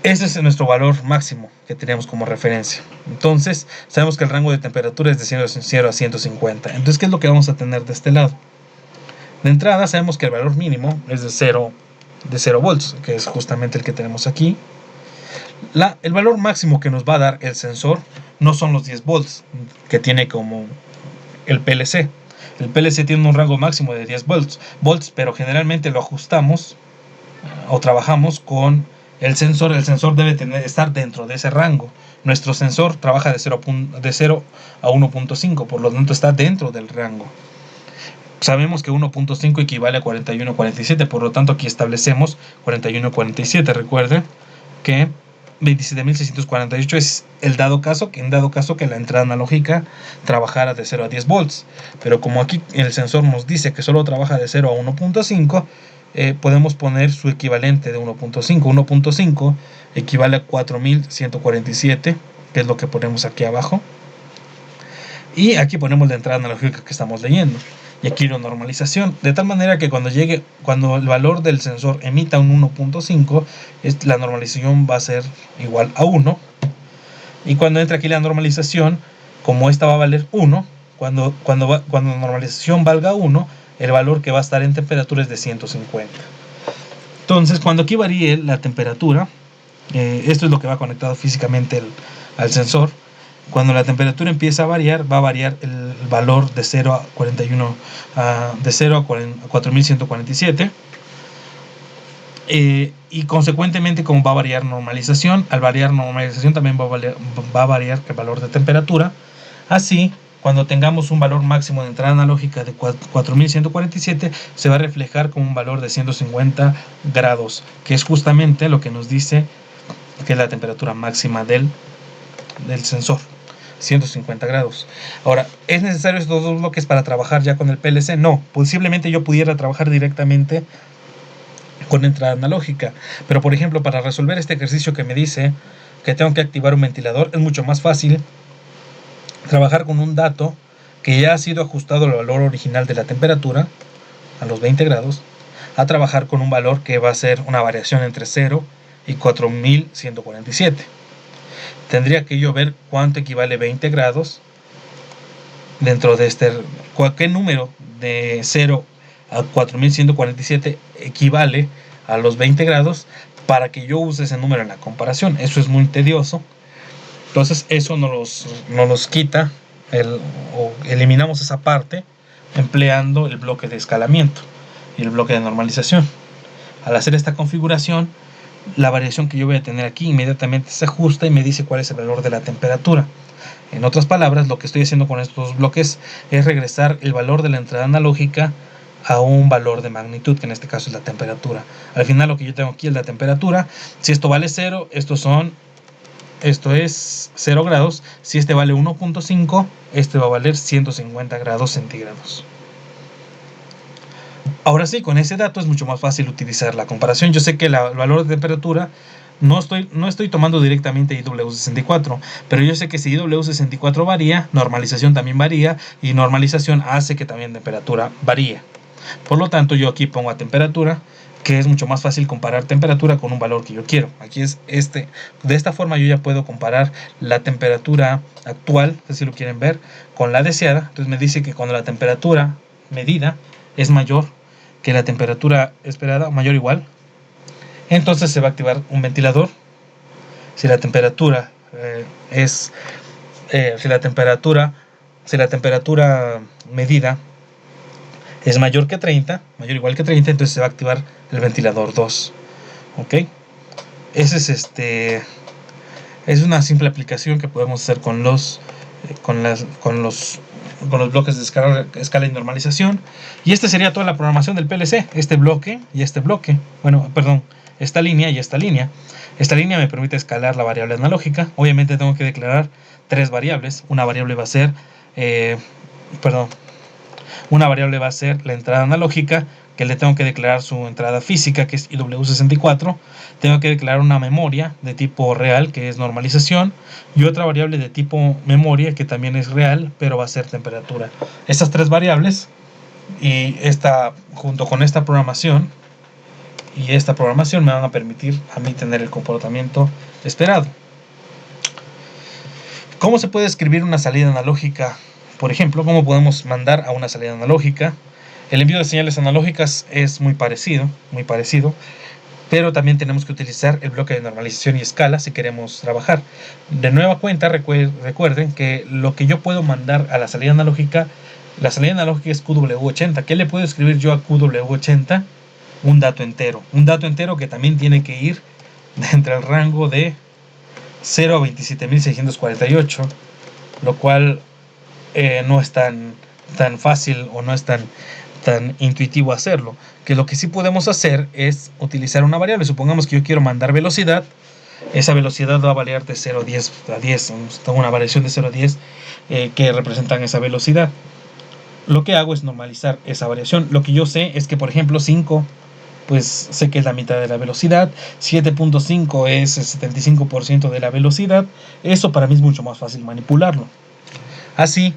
S1: Ese es nuestro valor máximo que tenemos como referencia. Entonces, sabemos que el rango de temperatura es de 0 a 150. Entonces, ¿qué es lo que vamos a tener de este lado? De entrada, sabemos que el valor mínimo es de 0 volts, que es justamente el que tenemos aquí. El valor máximo que nos va a dar el sensor no son los 10 volts que tiene como el PLC. El PLC tiene un rango máximo de 10 volts, pero generalmente lo ajustamos o trabajamos con el sensor. El sensor debe estar dentro de ese rango. Nuestro sensor trabaja de 0 a 1.5, por lo tanto está dentro del rango. Sabemos que 1.5 equivale a 41.47, por lo tanto aquí establecemos 41.47. Recuerden que 27.648 es el dado caso que la entrada analógica trabajara de 0 a 10 volts. Pero como aquí el sensor nos dice que solo trabaja de 0 a 1.5, podemos poner su equivalente de 1.5. 1.5 equivale a 4.147, que es lo que ponemos aquí abajo. Y aquí ponemos la entrada analógica que estamos leyendo. Y aquí la normalización, de tal manera que cuando el valor del sensor emita un 1.5, la normalización va a ser igual a 1. Y cuando entra aquí la normalización, como esta va a valer 1, cuando la normalización valga 1, el valor que va a estar en temperatura es de 150. Entonces, cuando aquí varíe la temperatura, esto es lo que va conectado físicamente al sensor. Cuando la temperatura empieza a variar, va a variar el valor de 0 a 41, de 0 a 4.147. Y consecuentemente, como va a variar normalización, al variar normalización también va a variar el valor de temperatura, Así, cuando tengamos un valor máximo de entrada analógica de 4147, se va a reflejar como un valor de 150 grados, que es justamente lo que nos dice que es la temperatura máxima del sensor. 150 grados. Ahora, ¿es necesario estos dos bloques para trabajar ya con el PLC? No, posiblemente yo pudiera trabajar directamente con entrada analógica, pero por ejemplo, para resolver este ejercicio que me dice que tengo que activar un ventilador, es mucho más fácil trabajar con un dato que ya ha sido ajustado al valor original de la temperatura, a los 20 grados, a trabajar con un valor que va a ser una variación entre 0 y 4147. Tendría que yo ver cuánto equivale 20 grados dentro de cualquier número de 0 a 4147 equivale a los 20 grados para que yo use ese número en la comparación. Eso es muy tedioso. Entonces eso nos los quita o eliminamos esa parte empleando el bloque de escalamiento y el bloque de normalización. Al hacer esta configuración, la variación que yo voy a tener aquí inmediatamente se ajusta y me dice cuál es el valor de la temperatura. En otras palabras, lo que estoy haciendo con estos bloques es regresar el valor de la entrada analógica a un valor de magnitud, que en este caso es la temperatura. Al final lo que yo tengo aquí es la temperatura. Si esto vale 0, esto es 0 grados. Si este vale 1.5, este va a valer 150 grados centígrados. Ahora sí, con ese dato es mucho más fácil utilizar la comparación. Yo sé que el valor de temperatura no estoy tomando directamente IW64, pero yo sé que si IW64 varía, normalización también varía, y normalización hace que también temperatura varíe. Por lo tanto, yo aquí pongo a temperatura, que es mucho más fácil comparar temperatura con un valor que yo quiero. Aquí es de esta forma yo ya puedo comparar la temperatura actual, si lo quieren ver, con la deseada. Entonces me dice que cuando la temperatura medida es mayor que la temperatura esperada, mayor o igual, entonces se va a activar un ventilador. Si la temperatura si la temperatura medida es mayor que 30, mayor o igual que 30, entonces se va a activar el ventilador 2. ¿Ok? Ese es una simple aplicación que podemos hacer con los bloques de escala y normalización. Y sería toda la programación del PLC. Este bloque y este bloque. Bueno, perdón, esta línea y esta línea. Esta línea me permite escalar la variable analógica. Obviamente tengo que declarar tres variables. Una variable va a ser la entrada analógica, que le tengo que declarar su entrada física, que es IW64. Tengo que declarar una memoria de tipo real, que es normalización, y otra variable de tipo memoria, que también es real, pero va a ser temperatura. Estas tres variables, y junto con esta programación me van a permitir a mí tener el comportamiento esperado. ¿Cómo se puede escribir una salida analógica? Por ejemplo, ¿cómo podemos mandar a una salida analógica? El envío de señales analógicas es muy parecido, pero también tenemos que utilizar el bloque de normalización y escala si queremos trabajar. De nueva cuenta, recuerden que lo que yo puedo mandar a la salida analógica es QW80. ¿Qué le puedo escribir yo a QW80? Un dato entero que también tiene que ir entre el rango de 0 a 27.648, lo cual no es tan fácil o no es tan intuitivo hacerlo. Que lo que sí podemos hacer es utilizar una variable. Supongamos que yo quiero mandar velocidad. Esa velocidad va a variar de 0 a 10 a 10. Tengo una variación de 0 a 10 que representan esa velocidad. Lo que hago es normalizar esa variación. Lo que yo sé es que, por ejemplo, 5, pues sé que es la mitad de la velocidad. 7.5 es el 75% de la velocidad. Eso para mí es mucho más fácil manipularlo. Así,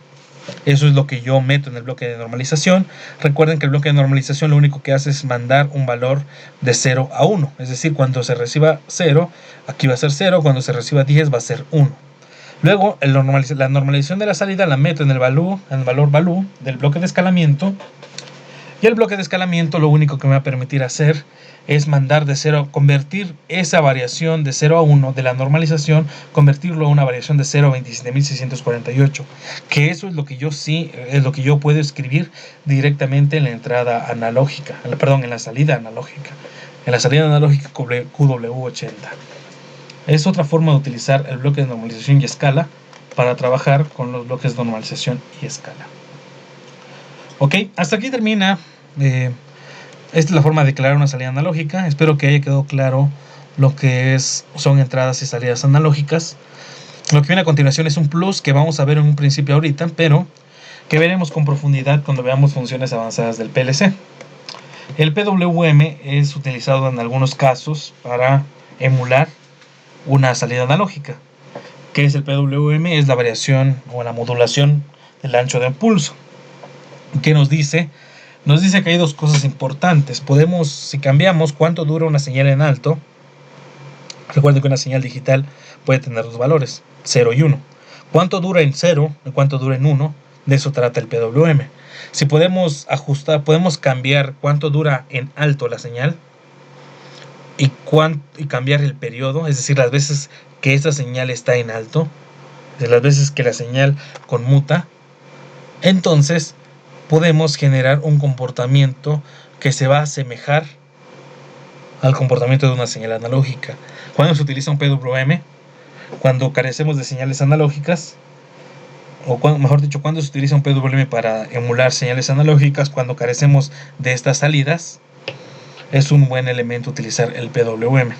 S1: eso es lo que yo meto en el bloque de normalización. Recuerden que el bloque de normalización lo único que hace es mandar un valor de 0 a 1. Es decir, cuando se reciba 0, aquí va a ser 0. Cuando se reciba 10, va a ser 1. Luego, la normalización de la salida la meto en el valor value del bloque de escalamiento. Y el bloque de escalamiento lo único que me va a permitir hacer es convertir esa variación de 0 a 1 de la normalización, convertirlo a una variación de 0 a 27.648, que eso es lo que yo puedo escribir directamente en la entrada analógica, en la salida analógica. En la salida analógica QW80. Es otra forma de utilizar el bloque de normalización y escala para trabajar con los bloques de normalización y escala. Ok, hasta aquí termina. Esta es la forma de declarar una salida analógica. Espero que haya quedado claro lo que son entradas y salidas analógicas. Lo que viene a continuación es un plus que vamos a ver en un principio ahorita, pero que veremos con profundidad cuando veamos funciones avanzadas del PLC. El PWM es utilizado en algunos casos para emular una salida analógica. ¿Qué es el PWM? Es la variación o la modulación del ancho de impulso. ¿Qué nos dice? Nos dice que hay dos cosas importantes. Si cambiamos cuánto dura una señal en alto, recuerden que una señal digital puede tener dos valores, 0 y 1. ¿Cuánto dura en 0 y cuánto dura en 1? De eso trata el PWM. Si podemos podemos cambiar cuánto dura en alto la señal y cambiar el periodo, es decir, las veces que esta señal está en alto, de las veces que la señal conmuta, entonces podemos generar un comportamiento que se va a asemejar al comportamiento de una señal analógica. ¿Cuándo se utiliza un PWM? Cuando carecemos de señales analógicas, o mejor dicho, cuando se utiliza un PWM para emular señales analógicas, cuando carecemos de estas salidas, es un buen elemento utilizar el PWM.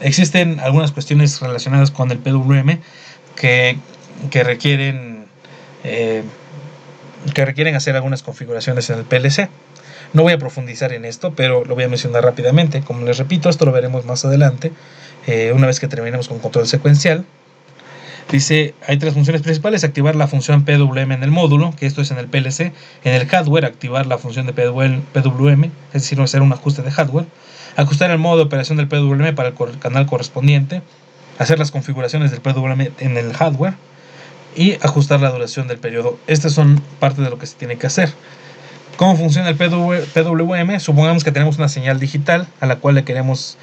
S1: Existen algunas cuestiones relacionadas con el PWM que requieren hacer algunas configuraciones en el PLC. No voy a profundizar en esto, pero lo voy a mencionar rápidamente. Como les repito, esto lo veremos más adelante, una vez que terminemos con control secuencial. Dice, hay tres funciones principales: activar la función PWM en el módulo, que esto es en el PLC. En el hardware, activar la función de PWM, es decir, hacer un ajuste de hardware. Ajustar el modo de operación del PWM para el canal correspondiente. Hacer las configuraciones del PWM en el hardware. Y ajustar la duración del periodo. Estas son parte de lo que se tiene que hacer. ¿Cómo funciona el PWM? Supongamos que tenemos una señal digital a la cual le queremos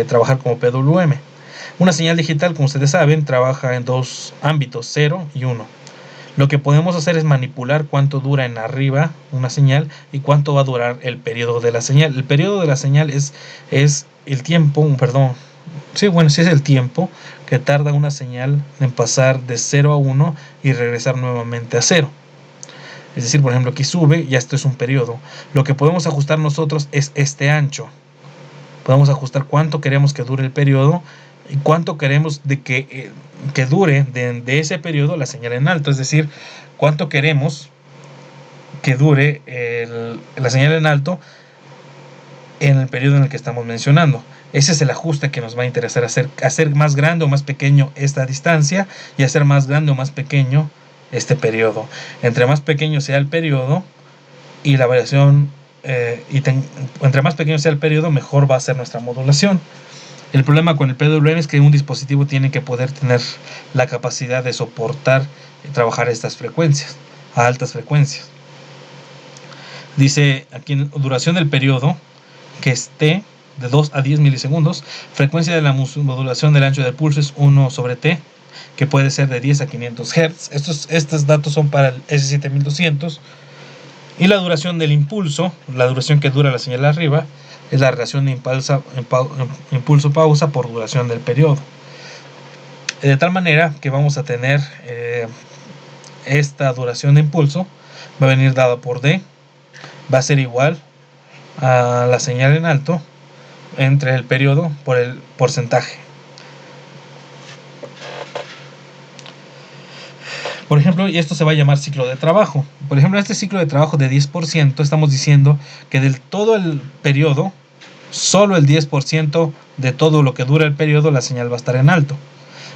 S1: trabajar como PWM. Una señal digital, como ustedes saben, trabaja en dos ámbitos, 0 y 1. Lo que podemos hacer es manipular cuánto dura en arriba una señal y cuánto va a durar el periodo de la señal. El periodo de la señal es el tiempo, es el tiempo que tarda una señal en pasar de 0 a 1 y regresar nuevamente a 0. Es decir, por ejemplo, aquí sube y esto es un periodo. Lo que podemos ajustar nosotros es este ancho. Podemos ajustar cuánto queremos que dure el periodo y cuánto queremos que dure de ese periodo la señal en alto. Es decir, cuánto queremos que dure la señal en alto en el periodo en el que estamos mencionando. Ese es el ajuste que nos va a interesar hacer más grande o más pequeño esta distancia y hacer más grande o más pequeño este periodo. Entre más pequeño sea el periodo y la variación, entre más pequeño sea el periodo, mejor va a ser nuestra modulación. El problema con el PWM es que un dispositivo tiene que poder tener la capacidad de soportar y trabajar estas frecuencias, a altas frecuencias. Dice aquí, duración del periodo que esté de 2 a 10 milisegundos. Frecuencia de la modulación del ancho de pulso es 1/T, que puede ser de 10 a 500 Hz. Estos datos son para el S7200. Y la duración del impulso, la duración que dura la señal arriba, es la relación de impulso-pausa por duración del periodo. De tal manera que vamos a tener esta duración de impulso, va a venir dada por D, va a ser igual a la señal en alto entre el periodo por el porcentaje. Por ejemplo, y esto se va a llamar ciclo de trabajo. Por ejemplo, este ciclo de trabajo de 10%, estamos diciendo que del todo el periodo, solo el 10% de todo lo que dura el periodo, la señal va a estar en alto.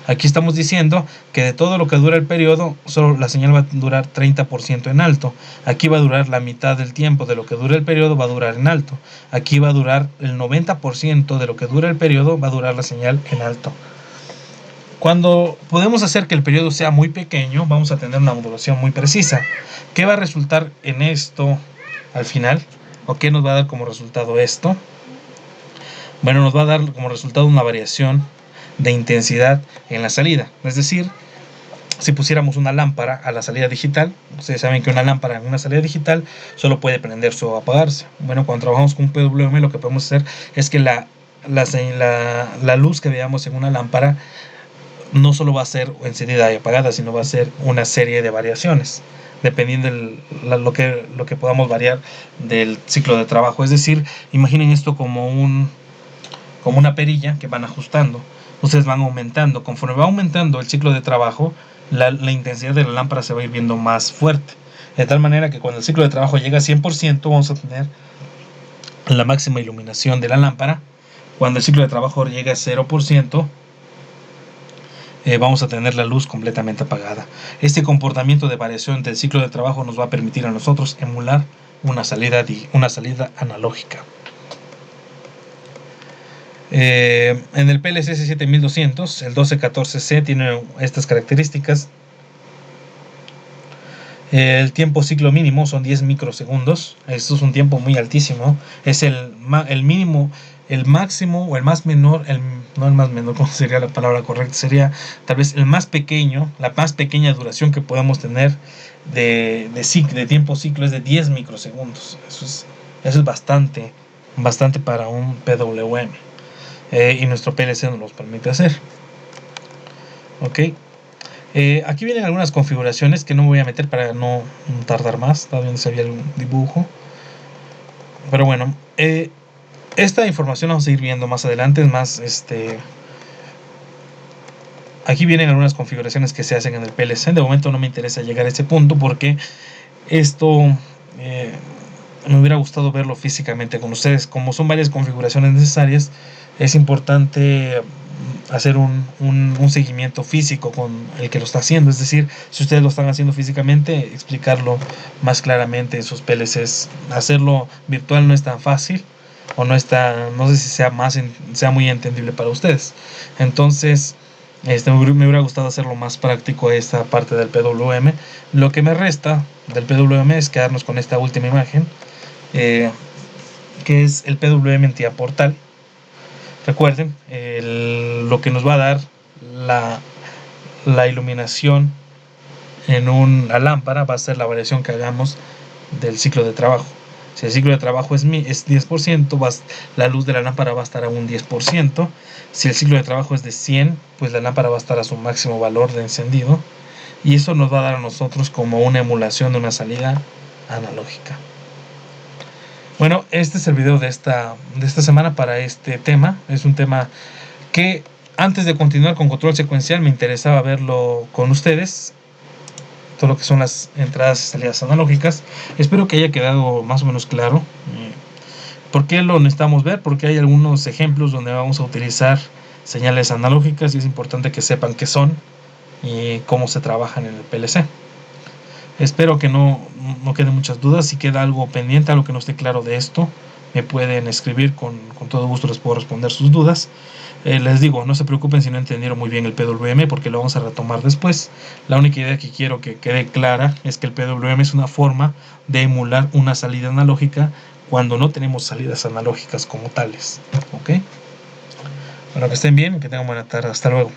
S1: Aquí estamos diciendo que de todo lo que dura el periodo, solo la señal va a durar 30% en alto. Aquí va a durar la mitad del tiempo de lo que dura el periodo, va a durar en alto. Aquí va a durar el 90% de lo que dura el periodo, va a durar la señal en alto. Cuando podemos hacer que el periodo sea muy pequeño, vamos a tener una modulación muy precisa. ¿Qué va a resultar en esto al final? ¿O qué nos va a dar como resultado esto? Bueno, nos va a dar como resultado una variación de intensidad en la salida. Es decir, si pusiéramos una lámpara a la salida digital, ustedes saben que una lámpara en una salida digital solo puede prenderse o apagarse. Bueno, cuando trabajamos con un PWM, lo que podemos hacer es que la la luz que veamos en una lámpara no solo va a ser encendida y apagada, sino va a ser una serie de variaciones, dependiendo lo que podamos variar del ciclo de trabajo. Es decir, imaginen esto como una perilla que van ajustando. Ustedes van aumentando. Conforme va aumentando el ciclo de trabajo, la intensidad de la lámpara se va a ir viendo más fuerte. De tal manera que cuando el ciclo de trabajo llega a 100%, vamos a tener la máxima iluminación de la lámpara. Cuando el ciclo de trabajo llega a 0%, vamos a tener la luz completamente apagada. Este comportamiento de variación del ciclo de trabajo nos va a permitir a nosotros emular una salida analógica. En el PLC 7200, el 1214C tiene estas características. El tiempo ciclo mínimo son 10 microsegundos. Esto es un tiempo muy altísimo. Es el mínimo, el máximo o el más menor, no el más menor, ¿cómo sería la palabra correcta? Sería tal vez el más pequeño, la más pequeña duración que podemos tener de tiempo ciclo es de 10 microsegundos. Eso es bastante para un PWM. Y nuestro PLC nos los permite hacer. Ok. Aquí vienen algunas configuraciones que no me voy a meter para no tardar más. También se había algún dibujo. Pero bueno, esta información vamos a ir viendo más adelante. Es más, aquí vienen algunas configuraciones que se hacen en el PLC. De momento no me interesa llegar a ese punto porque esto me hubiera gustado verlo físicamente con ustedes. Como son varias configuraciones necesarias, es importante hacer un seguimiento físico con el que lo está haciendo. Es decir, si ustedes lo están haciendo físicamente, explicarlo más claramente en sus PLCs. Hacerlo virtual no es tan fácil, o no sé si sea muy entendible para ustedes. Entonces me hubiera gustado hacerlo más práctico esta parte del PWM. Lo que me resta del PWM es quedarnos con esta última imagen, que es el PWM entidad portal. Recuerden, lo que nos va a dar la iluminación en una lámpara va a ser la variación que hagamos del ciclo de trabajo. Si el ciclo de trabajo es 10%, la luz de la lámpara va a estar a un 10%. Si el ciclo de trabajo es de 100, pues la lámpara va a estar a su máximo valor de encendido. Y eso nos va a dar a nosotros como una emulación de una salida analógica. Bueno, este es el video de esta semana para este tema. Es un tema que antes de continuar con control secuencial me interesaba verlo con ustedes. Todo lo que son las entradas y salidas analógicas. Espero que haya quedado más o menos claro. ¿Por qué lo necesitamos ver? Porque hay algunos ejemplos donde vamos a utilizar señales analógicas y es importante que sepan qué son y cómo se trabajan en el PLC. Espero que no queden muchas dudas. Si queda algo pendiente, algo que no esté claro de esto, me pueden escribir, con todo gusto les puedo responder sus dudas. Les digo, no se preocupen si no entendieron muy bien el PWM, porque lo vamos a retomar después. La única idea que quiero que quede clara es que el PWM es una forma de emular una salida analógica cuando no tenemos salidas analógicas como tales. ¿Ok? Bueno, que estén bien, que tengan buena tarde. Hasta luego.